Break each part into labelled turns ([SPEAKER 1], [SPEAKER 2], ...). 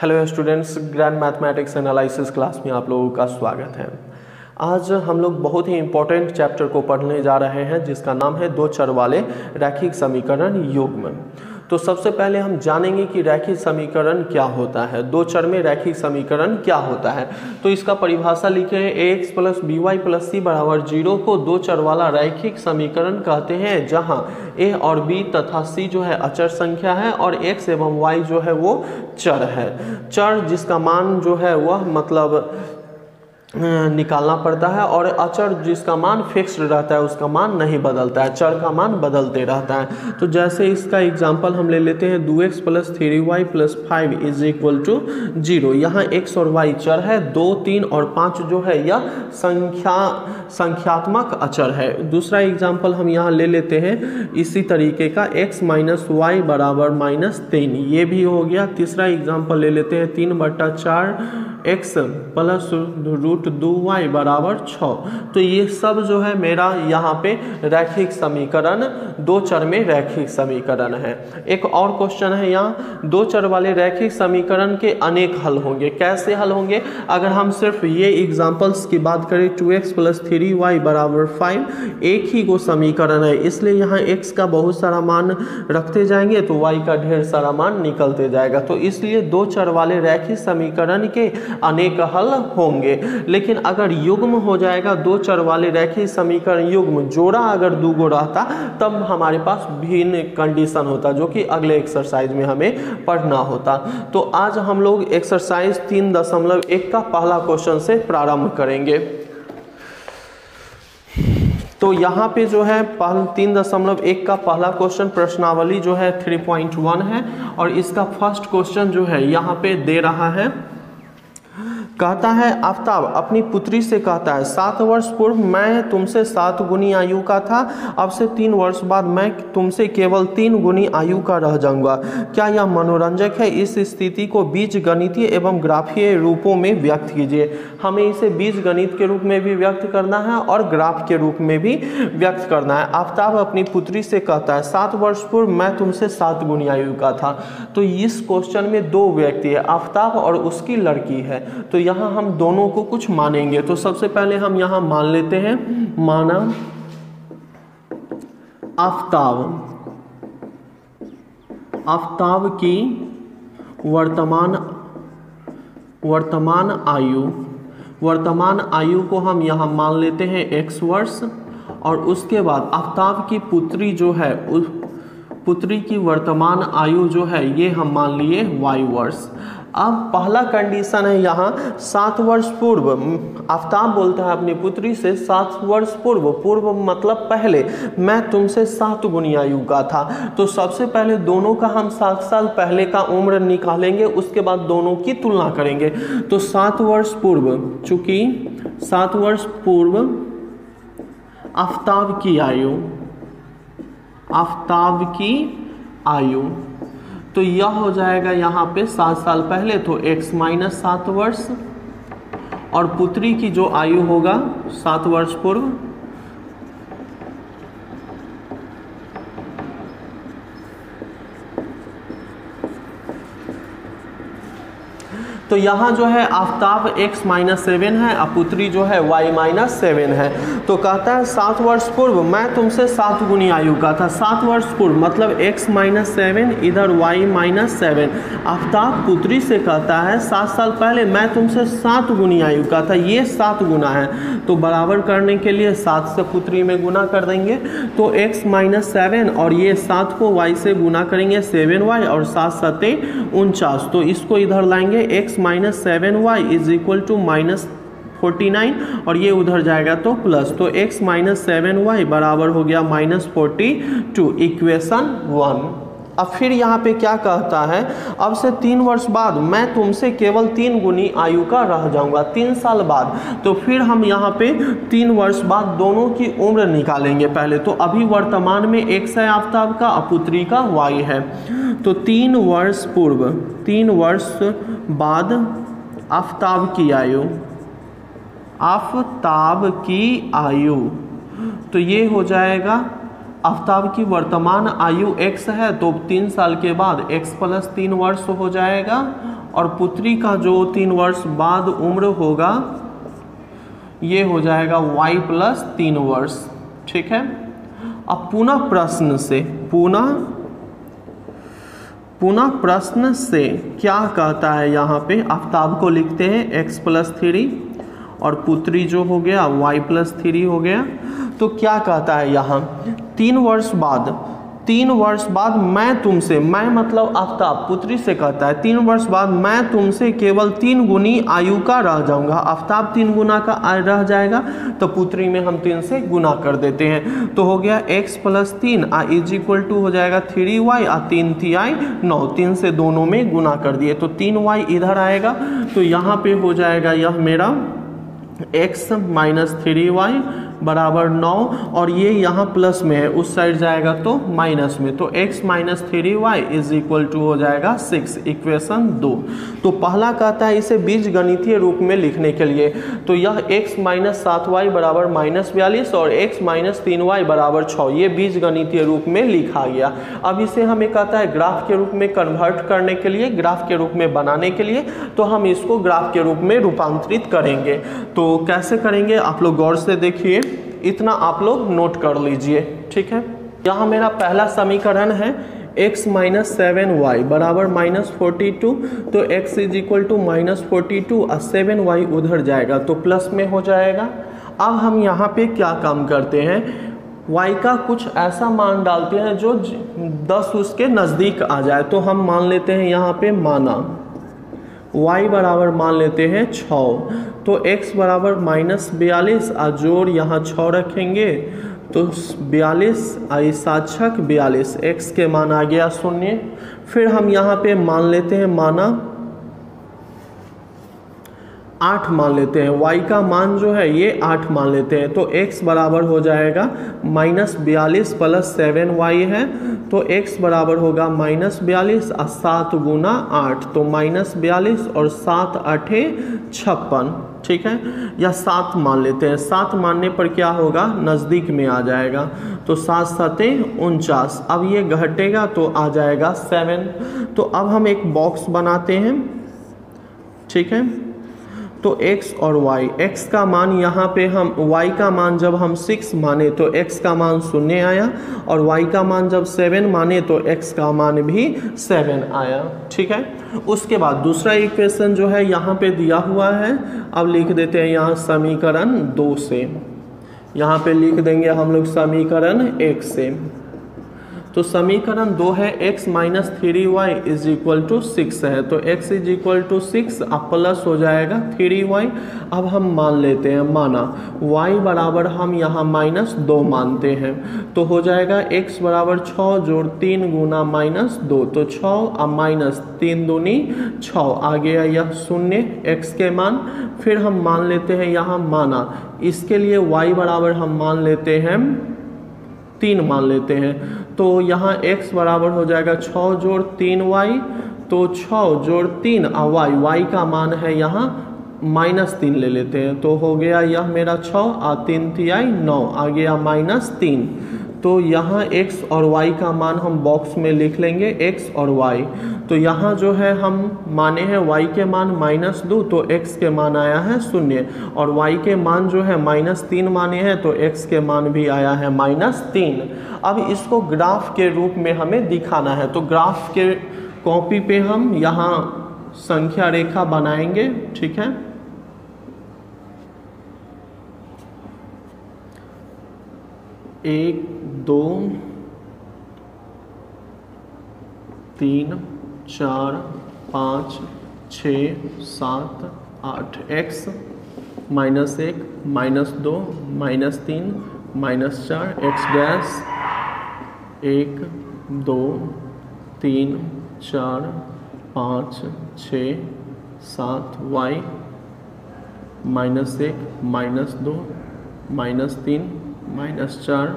[SPEAKER 1] Hello students, grand mathematics analysis class में आप लोगों का स्वागत है। आज हम लोग बहुत ही इंपॉर्टेंट चैप्टर को पढ़ने जा रहे हैं जिसका नाम है दो चर वाले रैखिक समीकरण युग्म। तो सबसे पहले हम जानेंगे कि रैखिक समीकरण क्या होता है, दो चर में रैखिक समीकरण क्या होता है। तो इसका परिभाषा लिखे हैं ax plus b y plus c बराबर 0 को दो चर वाला रैखिक समीकरण कहते हैं, जहां a और b तथा c जो है अचर संख्या है और x एवं y जो है वो चर है। चर जिसका मान जो है वह मतलब निकालना पड़ता है और अचर जिसका मान फिक्स्ड रहता है उसका मान नहीं बदलता है, चर का मान बदलते रहता है। तो जैसे इसका एग्जांपल हम ले लेते हैं 2x plus 3y plus 5 is equal to 0। यहाँ x और y चर है, 2, 3 और 5 जो है यह संख्यात्मक अचर है। दूसरा एग्जाम्पल हम यहाँ ले लेते हैं इसी तरीके का x माइनस वाई बराबर -3, ये भी हो गया। तीसरा एग्जाम्पल ले लेते हैं 3/4 x प्लस √2y बराबर 6। तो ये सब जो है मेरा यहाँ पे रैखिक समीकरण, दो चर में रैखिक समीकरण है। एक और क्वेश्चन है यहाँ, दो चर वाले रैखिक समीकरण के अनेक हल होंगे। कैसे हल होंगे? अगर हम सिर्फ ये एग्जांपल्स की बात करें 2x प्लस 3y बराबर 5, एक ही वो समीकरण है, इसलिए यहाँ x का बहुत सारा मान रखते जाएंगे तो y का ढेर सारा मान निकलते जाएगा। तो इसलिए दो चर वाले रैखिक समीकरण के अनेक हल होंगे। लेकिन अगर युग्म हो जाएगा, दो चर वाले रैखिक समीकरण युग्म जोड़ा अगर दूगो रहता तब हमारे पास भिन्न कंडीशन होता, जो कि अगले एक्सरसाइज में हमें पढ़ना होता। तो आज हम लोग एक्सरसाइज 3.1 का पहला क्वेश्चन से प्रारंभ करेंगे। तो यहाँ पे जो है 3.1 का पहला क्वेश्चन प्रश्नावली जो है 3.1 है और इसका फर्स्ट क्वेश्चन जो है यहाँ पे दे रहा है, कहता है आफताब अपनी पुत्री से कहता है 7 वर्ष पूर्व मैं तुमसे 7 गुनी आयु का था, अब से 3 वर्ष बाद मैं तुमसे केवल 3 गुनी आयु का रह जाऊंगा। क्या यह मनोरंजक है? इस स्थिति को बीजगणितीय एवं ग्राफीय रूपों में व्यक्त कीजिए। हमें इसे बीजगणित के रूप में भी व्यक्त करना है और ग्राफ के रूप में भी व्यक्त करना है। आफताब अपनी पुत्री से कहता है 7 वर्ष पूर्व मैं तुमसे 7 गुनी आयु का था। तो इस क्वेश्चन में दो व्यक्ति है, आफताब और उसकी लड़की है। तो यहाँ हम दोनों को कुछ मानेंगे। तो सबसे पहले हम यहाँ मान लेते हैं, माना आफताब की वर्तमान आयु को हम यहाँ मान लेते हैं x वर्ष, और उसके बाद आफताब की पुत्री जो है पुत्री की वर्तमान आयु जो है ये हम मान लिए y वर्ष। अब पहला कंडीशन है यहाँ 7 वर्ष पूर्व, आफताब बोलता है अपनी पुत्री से 7 वर्ष पूर्व मतलब पहले मैं तुमसे 7 गुनी आयु का था। तो सबसे पहले दोनों का हम 7 साल पहले का उम्र निकालेंगे, उसके बाद दोनों की तुलना करेंगे। तो 7 वर्ष पूर्व, चूंकि 7 वर्ष पूर्व आफताब की आयु, तो यह हो जाएगा यहाँ पे 7 साल पहले, तो x माइनस 7 वर्ष, और पुत्री की जो आयु होगा 7 वर्ष पूर्व, तो यहाँ जो है आफताब x माइनस 7 है और पुत्री जो है y माइनस 7 है। तो कहता है 7 वर्ष पूर्व मैं तुमसे 7 गुनी आयु का था। 7 वर्ष पूर्व मतलब x माइनस 7 इधर y माइनस 7। आफताब पुत्री से कहता है 7 साल पहले मैं तुमसे 7 गुनी आयु का था, ये 7 गुना है। तो बराबर करने के लिए 7 से पुत्री में गुना कर देंगे, तो x माइनस 7 और ये 7 को y से गुना करेंगे 7y और 7 7 49। तो इसको इधर लाएंगे, x minus 7y is equal to -49 और ये उधर जाएगा तो प्लस, तो x माइनस 7y बराबर हो गया -42, इक्वेशन 1। अब फिर यहाँ पे क्या कहता है, अब से 3 वर्ष बाद मैं तुमसे केवल 3 गुनी आयु का रह जाऊंगा, 3 साल बाद। तो फिर हम यहाँ पे 3 वर्ष बाद दोनों की उम्र निकालेंगे पहले। तो अभी वर्तमान में x है आफताब का, पुत्री का y है। तो 3 वर्ष बाद आफताब की आयु, तो ये हो जाएगा आफताब की वर्तमान आयु x है, तो 3 साल के बाद x प्लस 3 वर्ष हो जाएगा और पुत्री का जो 3 वर्ष बाद उम्र होगा ये हो जाएगा y प्लस 3 वर्ष। ठीक है, अब पुनः प्रश्न से क्या कहता है, यहाँ पे आफ्ताब को लिखते हैं x प्लस 3 और पुत्री जो हो गया y प्लस 3 हो गया। तो क्या कहता है यहाँ 3 वर्ष बाद मैं तुमसे, मैं मतलब आफ्ताब पुत्री से कहता है 3 वर्ष बाद मैं तुमसे केवल 3 गुनी आयु का रह जाऊंगा। आफ्ताब 3 गुना का रह जाएगा तो पुत्री में हम 3 से गुना कर देते हैं, तो हो गया x plus 3 is equal to हो जाएगा 3y 3 3 9, 3 से दोनों में गुना कर दिए तो 3y इधर आएगा। तो यहाँ पे हो जाएगा यह मेरा x माइनस 3y बराबर 9 और ये यहाँ प्लस में है, उस साइड जाएगा तो माइनस में, तो x minus 3y is equal to हो जाएगा 6, इक्वेशन 2। तो पहला कहता है इसे बीज गणितीय रूप में लिखने के लिए, तो यह x माइनस 7y बराबर माइनस 42 और x माइनस 3y बराबर 6, ये बीज गणितीय रूप में लिखा गया। अब इसे हमें कहता है ग्राफ के रूप में कन्वर्ट करने के लिए, ग्राफ के रूप में बनाने के लिए, तो हम इसको ग्राफ के रूप में रूपांतरित करेंगे। तो कैसे करेंगे आप लोग गौर से देखिए, इतना आप लोग नोट कर लीजिए। ठीक है, यहाँ मेरा पहला समीकरण है x माइनस 7y बराबर माइनस 42, तो x is equal to minus 42 और 7y उधर जाएगा तो प्लस में हो जाएगा। अब हम यहाँ पे क्या काम करते हैं, y का कुछ ऐसा मान डालते हैं जो 10 उसके नज़दीक आ जाए। तो हम मान लेते हैं यहाँ पे माना y बराबर मान लेते हैं 6, तो x बराबर माइनस 42 और जोड़ यहाँ 6 रखेंगे तो 42 आई 7 छक 42, x के मान आ गया 0। फिर हम यहाँ पे मान लेते हैं माना 8 मान लेते हैं, y का मान जो है ये 8 मान लेते हैं, तो x बराबर हो जाएगा माइनस 42 प्लस 7y है, तो x बराबर होगा माइनस 42 और 7 गुना 8, तो माइनस 42 और 7 8 56। ठीक है, या 7 मान लेते हैं, 7 मानने पर क्या होगा नज़दीक में आ जाएगा, तो 7 7 49। अब ये घटेगा तो आ जाएगा 7। तो अब हम एक बॉक्स बनाते हैं। ठीक है, तो x और y, x का मान यहाँ पे हम y का मान जब हम 6 माने तो x का मान 0 आया और y का मान जब 7 माने तो x का मान भी 7 आया। ठीक है, उसके बाद दूसरा इक्वेशन जो है यहाँ पे दिया हुआ है, अब लिख देते हैं यहाँ समीकरण 2 से, यहाँ पे लिख देंगे हम लोग समीकरण 1 से। तो समीकरण 2 है x minus 3y is equal to 6 है, तो x इज इक्वल टू 6 अब प्लस हो जाएगा 3y। अब हम मान लेते हैं माना y बराबर हम यहाँ माइनस 2 मानते हैं, तो हो जाएगा x बराबर 6 जोड़ 3 गुना माइनस 2, तो 6 और माइनस 3 दूनी 6 आ गया यह 0 x के मान। फिर हम मान लेते हैं यहाँ माना, इसके लिए y बराबर हम मान लेते हैं 3 मान लेते हैं, तो यहाँ x बराबर हो जाएगा 6 जोड़ 3y, तो 6 जोड़ 3 और y का मान है यहाँ माइनस 3 ले लेते हैं, तो हो गया यह मेरा 6 और 3 3 9 आ गया माइनस 3। तो यहाँ x और y का मान हम बॉक्स में लिख लेंगे x और y, तो यहाँ जो है हम माने हैं y के मान माइनस 2, तो x के मान आया है 0 और y के मान जो है माइनस 3 माने हैं, तो x के मान भी आया है माइनस 3। अब इसको ग्राफ के रूप में हमें दिखाना है, तो ग्राफ के कॉपी पे हम यहाँ संख्या रेखा बनाएंगे। ठीक है, एक 2 3 4 5 6 7 8, x minus 1 minus 2 minus 3 minus 4, x dash 1 2 3 4 5 6 7 y minus 1 minus 2 minus 3 minus 4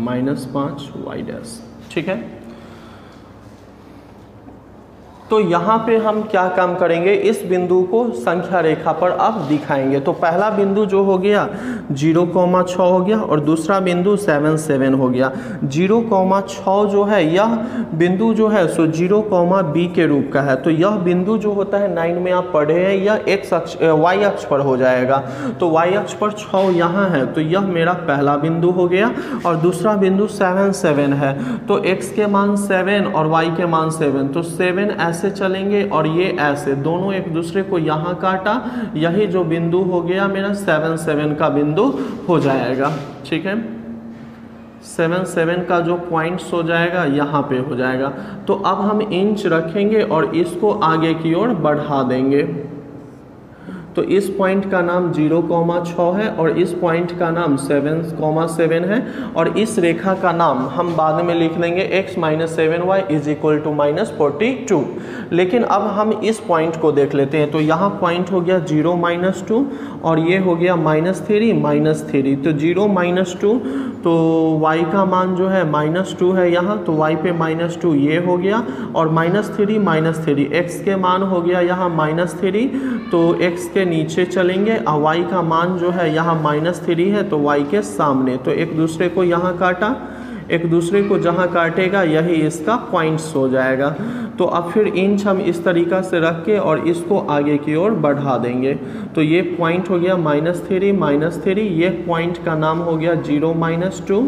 [SPEAKER 1] minus 5 y dash. ठीक है, तो यहाँ पे हम क्या काम करेंगे, इस बिंदु को संख्या रेखा पर अब दिखाएंगे। तो पहला बिंदु जो हो गया 0,6 हो गया और दूसरा बिंदु 7, 7 हो गया। 0,6 जो है यह बिंदु जो है सो 0,b के रूप का है। तो यह बिंदु जो होता है 9 में आप पढ़े हैं, यह y अक्ष पर हो जाएगा। तो y अक्ष पर 6 यहाँ है, तो यह मेरा पहला बिंदु हो गया। और दूसरा बिंदु 7, 7 है, तो x के मान 7 और y के मान 7, तो 7 ऐसे चलेंगे और ये ऐसे, दोनों एक दूसरे को यहाँ काटा, यही जो बिंदु हो गया मेरा 7, 7 का बिंदु हो जाएगा। ठीक है, 7, 7 का जो पॉइंट्स हो जाएगा यहाँ पे हो जाएगा। तो अब हम इंच रखेंगे और इसको आगे की ओर बढ़ा देंगे। तो इस पॉइंट का नाम 0,6 है और इस पॉइंट का नाम 7,7 है और इस रेखा का नाम हम बाद में लिख लेंगे x - 7y = -42। लेकिन अब हम इस पॉइंट को देख लेते हैं। तो यहाँ पॉइंट हो गया 0, -2 और ये हो गया -3, -3। तो 0, -2, तो y का मान जो है -2 है यहाँ, तो y पे -2 ये हो गया और -3, x के मान हो गया यहाँ -3, तो x के नीचे चलेंगे और y का मान जो है यहाँ -3 है, तो y के सामने। तो एक दूसरे को यहाँ काटा, एक दूसरे को जहाँ काटेगा यही इसका पॉइंट्स हो जाएगा। तो अब फिर इंच हम इस तरीक़ा से रख के और इसको आगे की ओर बढ़ा देंगे। तो ये पॉइंट हो गया -3, ये पॉइंट का नाम हो गया 0, -2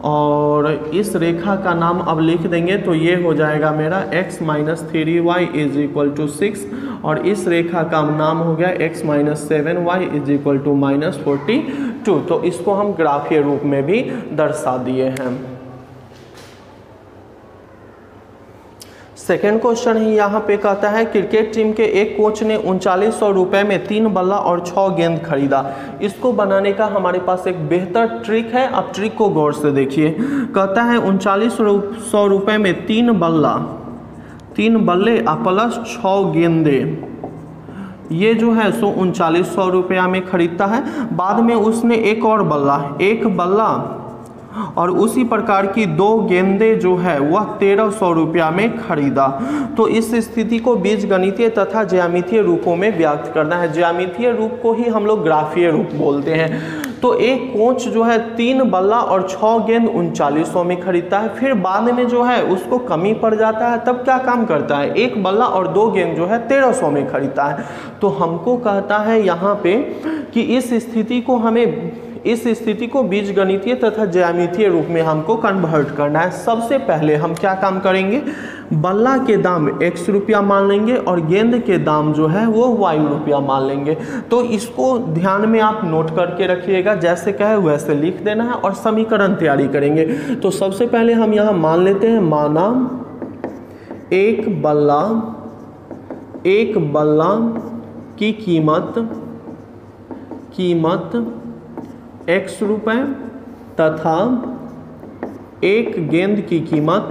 [SPEAKER 1] और इस रेखा का नाम अब लिख देंगे। तो ये हो जाएगा मेरा x - 3y = 6 और इस रेखा का नाम हो गया x - 7y = -42। तो इसको हम ग्राफीय रूप में भी दर्शा दिए हैं। सेकेंड क्वेश्चन ही यहाँ पे कहता है क्रिकेट टीम के एक कोच ने 3900 रुपये में 3 बल्ला और 6 गेंद खरीदा। इसको बनाने का हमारे पास एक बेहतर ट्रिक है, आप ट्रिक को गौर से देखिए। कहता है 3900 रुपये में 3 बल्ले प्लस 6 गेंदे, ये जो है सो 3900 रुपया में खरीदता है। बाद में उसने एक बल्ला और उसी प्रकार की 2 गेंदे जो है वह 1300 रुपया में खरीदा। तो इस स्थिति को बीजगणितीय तथा ज्यामितीय रूपों में व्यक्त करना है। ज्यामितीय रूप को ही हम लोग ग्राफीय रूप बोलते हैं। तो एक कोच जो है 3 बल्ला और 6 गेंद 3900 में खरीदता है, फिर बाद में जो है उसको कमी पड़ जाता है, तब क्या काम करता है, 1 बल्ला और 2 गेंद जो है 1300 में खरीदता है। तो हमको कहता है यहाँ पे कि इस स्थिति को बीजगणितीय तथा ज्यामितीय रूप में हमको कन्वर्ट करना है। सबसे पहले हम क्या काम करेंगे, बल्ला के दाम x रुपया मान लेंगे और गेंद के दाम जो है वो y रुपया मान लेंगे। तो इसको ध्यान में आप नोट करके रखिएगा, जैसे कहे वैसे लिख देना है और समीकरण तैयारी करेंगे। तो सबसे पहले हम यहाँ मान लेते हैं, माना एक बल्ला की कीमत x रुपये तथा एक गेंद की कीमत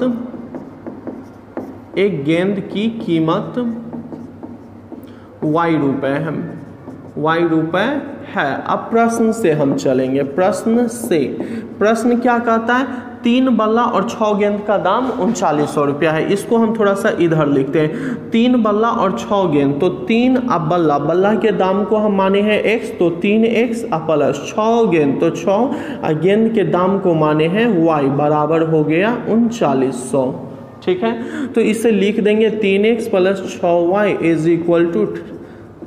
[SPEAKER 1] y रुपये है। अब प्रश्न से हम चलेंगे। प्रश्न क्या कहता है, 3 बल्ला और 6 गेंद का दाम 3900 रुपया है। इसको हम थोड़ा सा इधर लिखते हैं, 3 बल्ला और 6 गेंद। तो 3 अब बल्ला के दाम को हम माने हैं x, तो 3x प्लस 6 गेंद, तो 6 गेंद के दाम को माने हैं y, बराबर हो गया 3900। ठीक है, तो इसे लिख देंगे 3x प्लस 6y =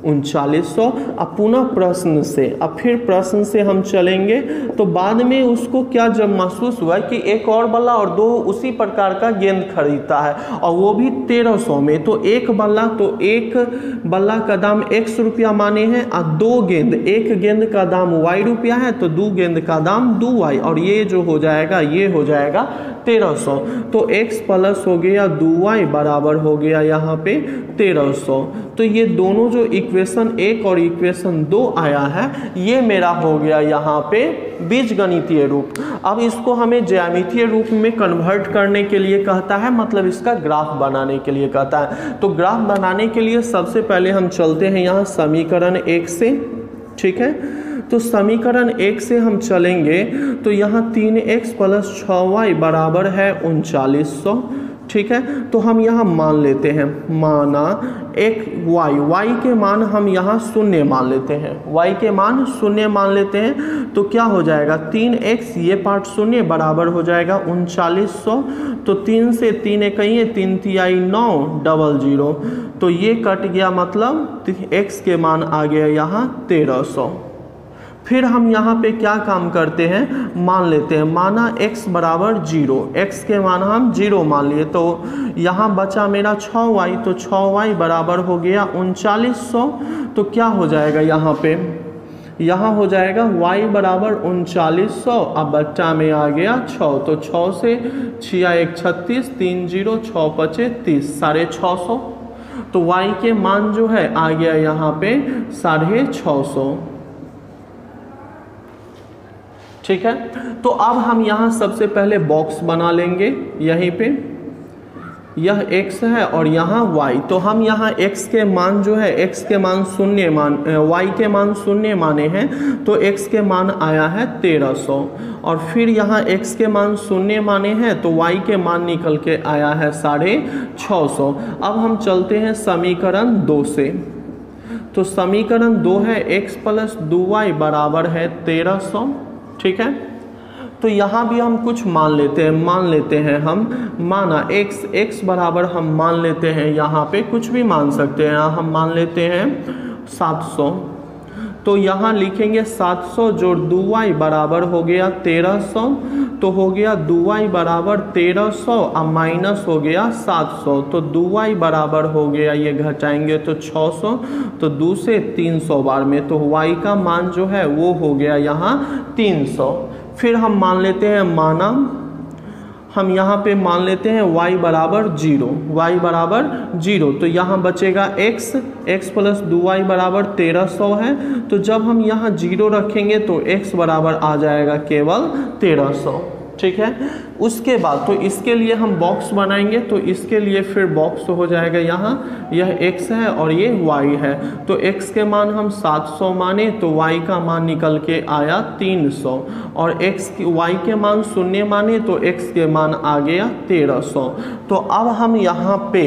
[SPEAKER 1] 3900। अब पुनः प्रश्न से हम चलेंगे। तो बाद में उसको क्या जब महसूस हुआ कि एक और बल्ला और 2 उसी प्रकार का गेंद खरीदता है और वो भी 1300 में, तो एक बल्ला का दाम x रुपया माने हैं और 2 गेंद, एक गेंद का दाम y रुपया है, तो 2 गेंद का दाम 2y और ये जो हो जाएगा ये हो जाएगा 1300। तो x प्लस हो गया 2y बराबर हो गया यहाँ पे 1300। तो ये दोनों जो इक्वेशन 1 और इक्वेशन 2 आया है, ये मेरा हो गया यहाँ पे बीजगणितीय रूप। अब इसको हमें ज्यामितीय रूप में कन्वर्ट करने के लिए कहता है, मतलब इसका ग्राफ बनाने के लिए कहता है। तो ग्राफ बनाने के लिए सबसे पहले हम चलते हैं यहाँ समीकरण 1 से। ठीक है, तो समीकरण 1 से हम चलेंगे तो यहाँ 3x प्लस 6y बराबर है 3900। ठीक है। तो हम यहाँ मान लेते हैं, माना एक y के मान हम यहाँ शून्य मान लेते हैं, y के मान शून्य मान लेते हैं। तो क्या हो जाएगा 3x, ये पार्ट शून्य, बराबर हो जाएगा 3900। तो 3 से 3 इकाई 3 तिहाई 9 00, तो ये कट गया, मतलब x के मान आ गया यहाँ 1300। फिर हम यहाँ पे क्या काम करते हैं, मान लेते हैं, माना x बराबर 0, x के मान हम 0 मान लिए। तो यहाँ बचा मेरा 6y, तो 6y बराबर हो गया 3900। तो क्या हो जाएगा यहाँ पे, यहाँ हो जाएगा y बराबर 3900, अब बच्चा में आ गया 6, तो 6 से 6 1 36, 3 0 6 5 30, 650। तो y के मान जो है आ गया यहाँ पे 650, ठीक है। तो अब हम यहाँ सबसे पहले बॉक्स बना लेंगे, यहीं पे यह x है और यहाँ y। तो हम यहाँ x के मान जो है, x के मान शून्य मान, y के मान शून्य माने हैं, तो x के मान आया है 1300। और फिर यहाँ x के मान शून्य माने हैं, तो y के मान निकल के आया है 650। अब हम चलते हैं समीकरण 2 से। तो समीकरण 2 है x प्लस 2y बराबर है 1300, ठीक है। तो यहाँ भी हम कुछ मान लेते हैं हम, माना x बराबर हम मान लेते हैं, यहाँ पे कुछ भी मान सकते हैं, हम मान लेते हैं 700। तो यहाँ लिखेंगे 700 जोड़ 2y बराबर हो गया 1300, तो हो गया 2y बराबर 1300 अब माइनस हो गया 700, तो 2y बराबर हो गया, ये घटाएंगे तो 600, तो 2 से 300 बार में, तो y का मान जो है वो हो गया यहाँ 300। फिर हम मान लेते हैं, माना हम यहाँ पे मान लेते हैं y बराबर 0, y बराबर 0, तो यहाँ बचेगा x प्लस 2y बराबर 1300 है। तो जब हम यहाँ 0 रखेंगे तो x बराबर आ जाएगा केवल 1300, ठीक है। उसके बाद तो इसके लिए हम बॉक्स बनाएंगे, तो इसके लिए फिर बॉक्स हो जाएगा यहाँ, यह x है और ये y है। तो x के मान हम 700 माने, तो y का मान निकल के आया 300, और y के मान शून्य माने, तो x के मान आ गया 1300। तो अब हम यहाँ पे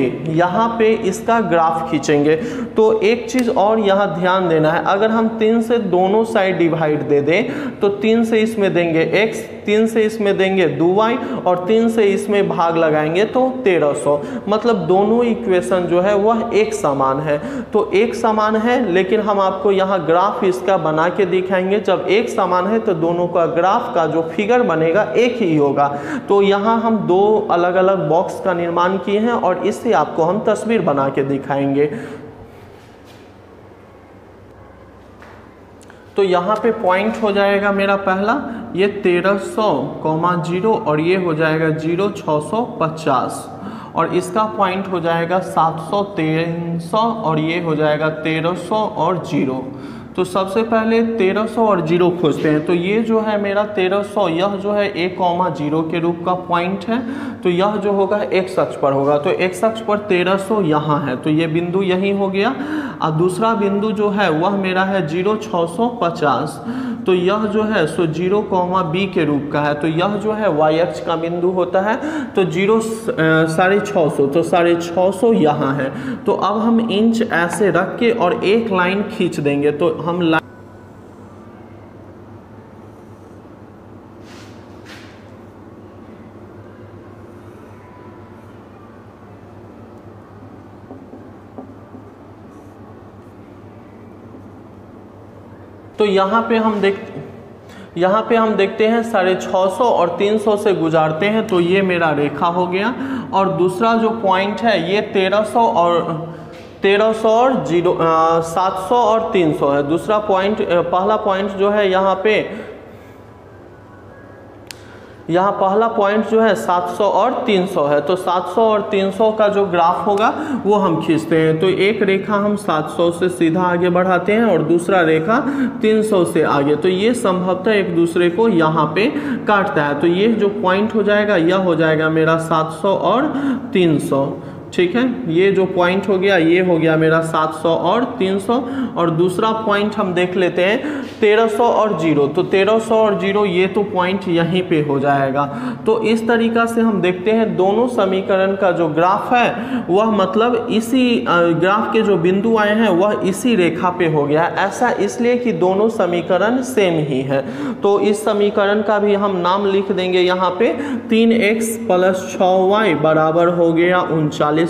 [SPEAKER 1] इसका ग्राफ खींचेंगे। तो एक चीज़ और यहाँ ध्यान देना है, अगर हम 3 से दोनों साइड डिवाइड दे दें, तो 3 से इसमें देंगे x, 3 से इसमें देंगे 2y, और 3 से इसमें भाग लगाएंगे तो 1300, मतलब दोनों इक्वेशन जो है वह एक समान है। तो एक समान है, लेकिन हम आपको यहाँ ग्राफ इसका बना के दिखाएंगे। जब एक समान है तो दोनों का ग्राफ का जो फिगर बनेगा एक ही होगा। तो यहाँ हम 2 अलग अलग बॉक्स का निर्माण किए हैं और इससे आपको हम तस्वीर बना के दिखाएंगे। तो यहाँ पे पॉइंट हो जाएगा मेरा पहला, ये 1300, 0, और ये हो जाएगा 0 650, और इसका पॉइंट हो जाएगा 700 300, और ये हो जाएगा 1300 और 0। तो सबसे पहले 1300 और 0 खोजते हैं। तो ये जो है मेरा 1300, यह जो है 1,0 के रूप का पॉइंट है, तो यह जो होगा x अक्ष पर होगा। तो x अक्ष पर 1300 यहाँ है, तो ये बिंदु यही हो गया। और दूसरा बिंदु जो है वह मेरा है 0 650, तो यह जो है 0, b के रूप का है, तो यह जो है y अक्ष का बिंदु होता है। तो 0 650, तो 650 यहाँ है। तो अब हम इंच ऐसे रख के और एक लाइन खींच देंगे। तो हम तो यहाँ पे हम देखते हैं 650 और 300 से गुजारते हैं, तो ये मेरा रेखा हो गया। और दूसरा जो पॉइंट है ये 1300 और 700 और 300 है। दूसरा पॉइंट, पहला पॉइंट जो है यहाँ पहला पॉइंट जो है 700 और 300 है। तो 700 और 300 का जो ग्राफ होगा वो हम खींचते हैं। तो एक रेखा हम 700 से सीधा आगे बढ़ाते हैं और दूसरा रेखा 300 से आगे। तो ये संभवतः एक दूसरे को यहाँ पे काटता है। तो ये जो पॉइंट हो जाएगा यह हो जाएगा मेरा 700 और 300। ठीक है, ये जो पॉइंट हो गया ये हो गया मेरा 700 और 300, और दूसरा पॉइंट हम देख लेते हैं 1300 और 0। तो 1300 और 0 ये तो पॉइंट यहीं पे हो जाएगा। तो इस तरीका से हम देखते हैं दोनों समीकरण का जो ग्राफ है वह मतलब इसी ग्राफ के जो बिंदु आए हैं वह इसी रेखा पे हो गया। ऐसा इसलिए कि दोनों समीकरण सेम ही है। तो इस समीकरण का भी हम नाम लिख देंगे यहाँ पे 3x + 6y बराबर हो गया 3900।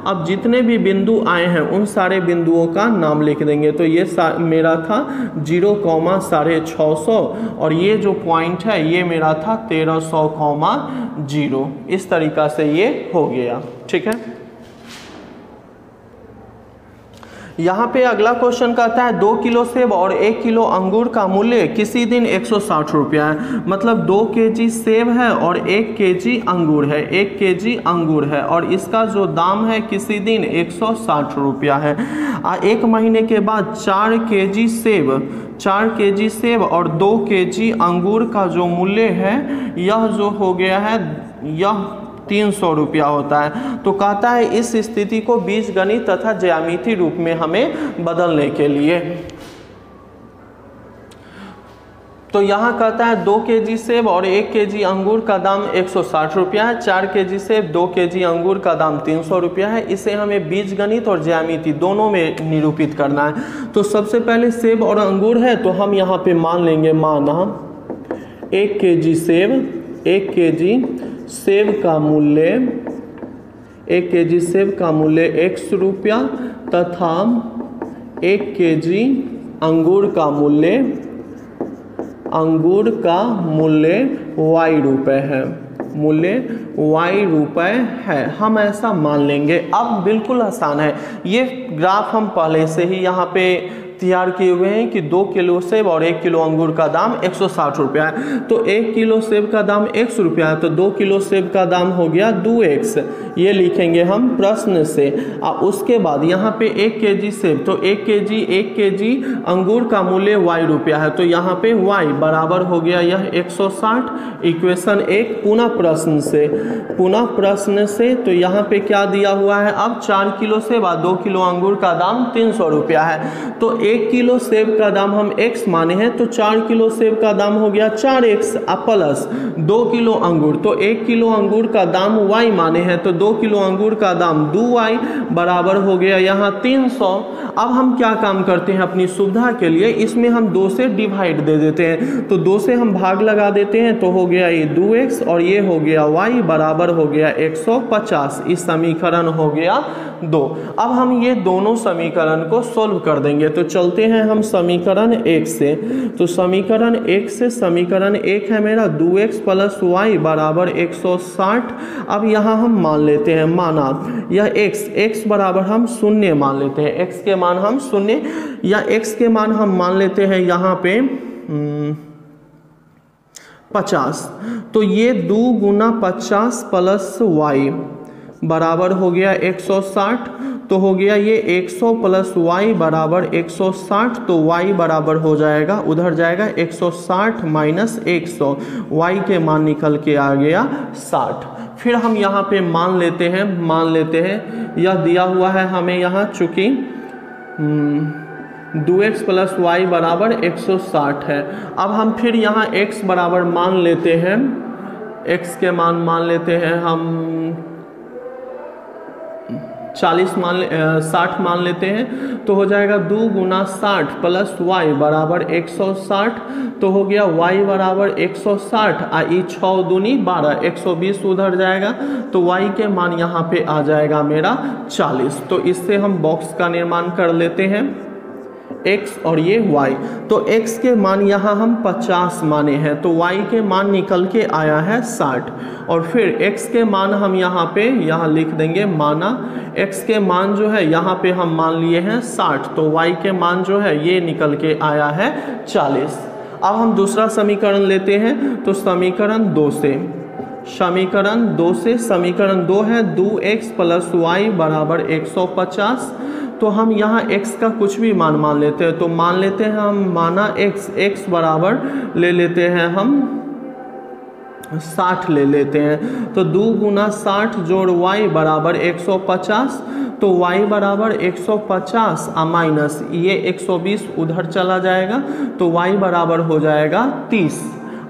[SPEAKER 1] अब जितने भी बिंदु आए हैं उन सारे बिंदुओं का नाम लिख देंगे। तो ये मेरा था 0,650 और ये जो पॉइंट है ये मेरा था 1300,0। इस तरीका से ये हो गया। ठीक है, यहाँ पे अगला क्वेश्चन कहता है 2 किलो सेब और 1 किलो अंगूर का मूल्य किसी दिन 160 रुपया है। मतलब 2 केजी सेब है और 1 केजी अंगूर है, 1 केजी अंगूर है और इसका जो दाम है किसी दिन 160 रुपया है। 1 महीने के बाद 4 केजी सेब और 2 केजी अंगूर का जो मूल्य है यह जो हो गया है यह 300 रुपया होता है। तो कहता है इस स्थिति को बीजगणित तथा ज्यामितीय रूप में हमें बदलने के लिए। तो यहाँ कहता है 2 केजी सेब और 1 केजी अंगूर का दाम 160 रुपया है, 4 केजी सेब 2 केजी अंगूर का दाम 300 रुपया है। इसे हमें बीजगणित और ज्यामिति दोनों में निरूपित करना है। तो सबसे पहले सेब और अंगूर है तो हम यहाँ पे मान लेंगे, माना 1 केजी सेब, 1 केजी सेब का मूल्य 1 केजी सेब का मूल्य 100 रुपया तथा 1 केजी अंगूर का मूल्य y रुपए है, मूल्य y रुपए है। हम ऐसा मान लेंगे। अब बिल्कुल आसान है, ये ग्राफ हम पहले से ही यहाँ पे तैयार किए हुए हैं कि 2 किलो सेब और 1 किलो अंगूर का दाम 160 रुपया है। तो 1 किलो सेब का दाम 100 रुपया है तो 2 किलो सेब का दाम हो गया 2x, ये लिखेंगे हम प्रश्न से। उसके बाद यहाँ पे 1 केजी सेब तो 1 केजी अंगूर का मूल्य y रुपया है तो यहाँ पे y बराबर हो गया यह 160। इक्वेशन 1 पुनः प्रश्न से तो यहाँ पे क्या दिया हुआ है, अब 4 किलो सेब और 2 किलो अंगूर का दाम 300 रुपया है। तो 1 किलो सेब का दाम हम x माने हैं तो 4 किलो सेब का दाम हो गया 4x प्लस 2 किलो अंगूर तो 1 किलो अंगूर का दाम y माने हैं तो 2 किलो अंगूर का दाम 2y बराबर हो गया यहाँ 300। अब हम क्या काम करते हैं अपनी सुविधा के लिए, इसमें हम 2 से डिवाइड दे देते हैं। तो 2 से हम भाग लगा देते हैं तो हो गया ये 2x और ये हो गया y बराबर हो गया 150। इस समीकरण हो गया 2। अब हम ये दोनों समीकरण को सोल्व कर देंगे। तो चलते हैं हम समीकरण 1 से। तो समीकरण 1 से समीकरण 1 है मेरा 2x + y बराबर 160। अब यहाँ हम मान लेते हैं, माना यह x बराबर हम 0 मान लेते हैं, x के मान हम 0 या x के मान हम मान लेते हैं यहाँ पे 50। तो ये 2 × 50 + y बराबर हो गया 160। तो हो गया ये 100 + y बराबर 160। तो y बराबर हो जाएगा, उधर जाएगा 160 - 100, y के मान निकल के आ गया 60। फिर हम यहाँ पे मान लेते हैं यह दिया हुआ है हमें यहाँ, चूँकि 2x + y बराबर 160 है। अब हम फिर यहाँ x बराबर मान लेते हैं, x के मान लेते हैं हम 60 मान लेते हैं। तो हो जाएगा 2 × 60 + y बराबर 160। तो हो गया y बराबर 160 आई 6 दूनी 12, 120 उधर जाएगा तो y के मान यहाँ पे आ जाएगा मेरा 40। तो इससे हम बॉक्स का निर्माण कर लेते हैं, x और ये y। तो x के मान यहाँ हम 50 माने हैं तो y के मान निकल के आया है 60। और फिर x के मान हम यहाँ लिख देंगे, माना x के मान जो है यहाँ पे हम मान लिए हैं 60 तो y के मान जो है ये निकल के आया है 40। अब हम दूसरा समीकरण लेते हैं। तो समीकरण 2 से समीकरण 2 है 2x + y बराबर 150। तो हम यहाँ x का कुछ भी मान लेते हैं। तो मान लेते हैं हम, माना x बराबर ले लेते हैं हम 60 ले लेते हैं। तो 2 गुना 60 जोड़ y बराबर 150, तो y बराबर 150 माइनस ये 120 उधर चला जाएगा, तो y बराबर हो जाएगा 30।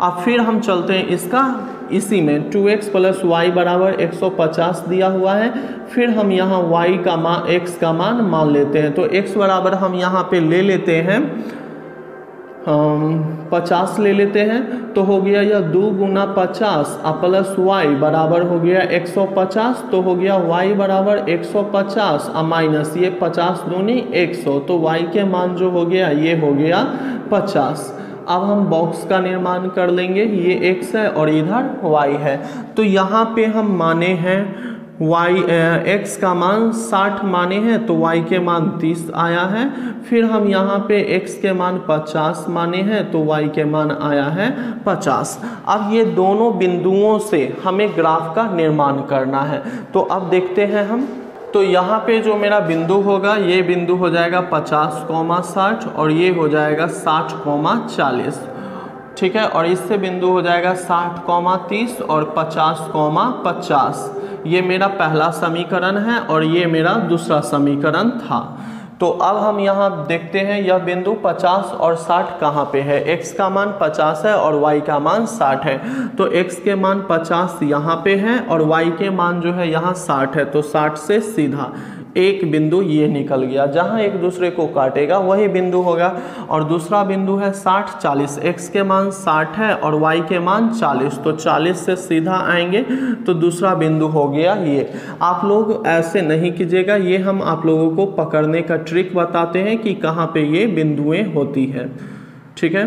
[SPEAKER 1] अब फिर हम चलते हैं इसका इसी में 2x प्लस वाई बराबर 150 दिया हुआ है। फिर हम यहाँ y का मान x का मान लेते हैं। तो x बराबर हम यहाँ पे ले लेते हैं 50 ले लेते हैं, तो हो गया यह 2 गुना 50 प्लस वाई बराबर हो गया 150, तो हो गया y बराबर 150 माइनस ये 50 दूनी 100, तो y के मान जो हो गया ये हो गया 50। अब हम बॉक्स का निर्माण कर लेंगे, ये x है और इधर y है। तो यहाँ पे हम माने हैं x का मान 60 माने हैं, तो y के मान 30 आया है। फिर हम यहाँ पे x के मान 50 माने हैं, तो y के मान आया है 50। अब ये दोनों बिंदुओं से हमें ग्राफ का निर्माण करना है। तो अब देखते हैं हम, तो यहाँ पे जो मेरा बिंदु होगा, ये बिंदु हो जाएगा 50,60 और ये हो जाएगा 60,40, ठीक है। और इससे बिंदु हो जाएगा 60,30 और 50,50। ये मेरा पहला समीकरण है और ये मेरा दूसरा समीकरण था। तो अब हम यहाँ देखते हैं यह बिंदु 50 और 60 कहाँ पे है। x का मान 50 है और y का मान 60 है, तो x के मान 50 यहाँ पे है और y के मान जो है यहाँ 60 है। तो 60 से सीधा एक बिंदु ये निकल गया, जहाँ एक दूसरे को काटेगा वही बिंदु होगा। और दूसरा बिंदु है 60, 40, x के मान 60 है और y के मान 40, तो 40 से सीधा आएंगे तो दूसरा बिंदु हो गया ये। आप लोग ऐसे नहीं कीजिएगा, ये हम आप लोगों को पकड़ने का ट्रिक बताते हैं कि कहाँ पे ये बिंदुएं होती है, ठीक है।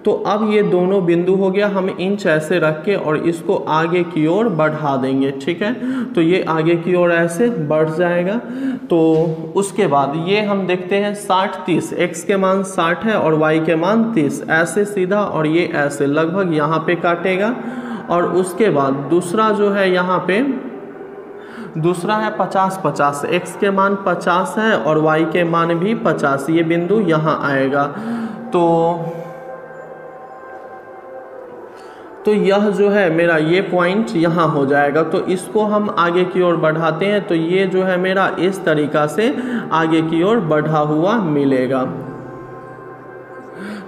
[SPEAKER 1] तो अब ये दोनों बिंदु हो गया, हम इंच ऐसे रख के और इसको आगे की ओर बढ़ा देंगे, ठीक है। तो ये आगे की ओर ऐसे बढ़ जाएगा। तो उसके बाद ये हम देखते हैं 60, 30, x के मान 60 है और y के मान 30, ऐसे सीधा और ये ऐसे लगभग यहाँ पे काटेगा। और उसके बाद दूसरा जो है यहाँ पे दूसरा है 50, 50, x के मान 50 है और y के मान भी 50, ये बिंदु यहाँ आएगा। तो यह जो है मेरा ये पॉइंट यहाँ हो जाएगा। तो इसको हम आगे की ओर बढ़ाते हैं, तो ये जो है मेरा इस तरीका से आगे की ओर बढ़ा हुआ मिलेगा।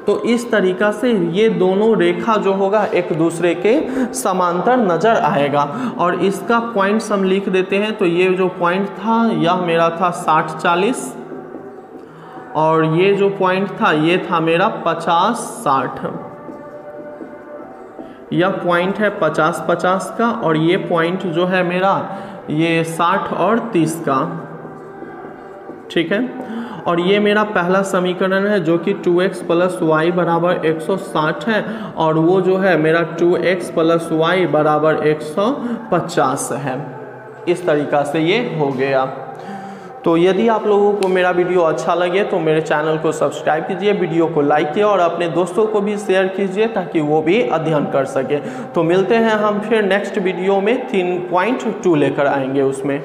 [SPEAKER 1] तो इस तरीका से ये दोनों रेखा जो होगा एक दूसरे के समांतर नजर आएगा। और इसका पॉइंट्स हम लिख देते हैं। तो ये जो पॉइंट था यह मेरा था 60, 40 और ये जो पॉइंट था ये था मेरा 50, 60। यह पॉइंट है 50, 50 का और ये पॉइंट जो है मेरा ये 60 और 30 का, ठीक है। और ये मेरा पहला समीकरण है जो कि 2x प्लस वाई बराबर 160 है और वो जो है मेरा 2x प्लस वाई बराबर 150 है। इस तरीका से ये हो गया। तो यदि आप लोगों को मेरा वीडियो अच्छा लगे तो मेरे चैनल को सब्सक्राइब कीजिए, वीडियो को लाइक कीजिए और अपने दोस्तों को भी शेयर कीजिए ताकि वो भी अध्ययन कर सके। तो मिलते हैं हम फिर नेक्स्ट वीडियो में 3.2 लेकर आएंगे उसमें।